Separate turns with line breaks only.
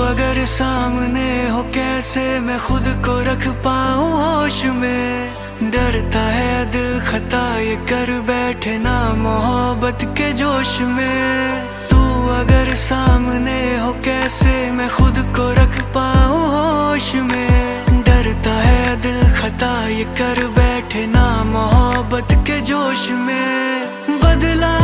अगर सामने हो कैसे मैं खुद को रख पाऊं होश में। डरता है दिल खता ये कर बैठे ना मोहब्बत के जोश में। तू अगर सामने हो कैसे मैं खुद को रख पाऊं होश में। डरता है दिल खता ये कर बैठे ना मोहब्बत के जोश में। बदला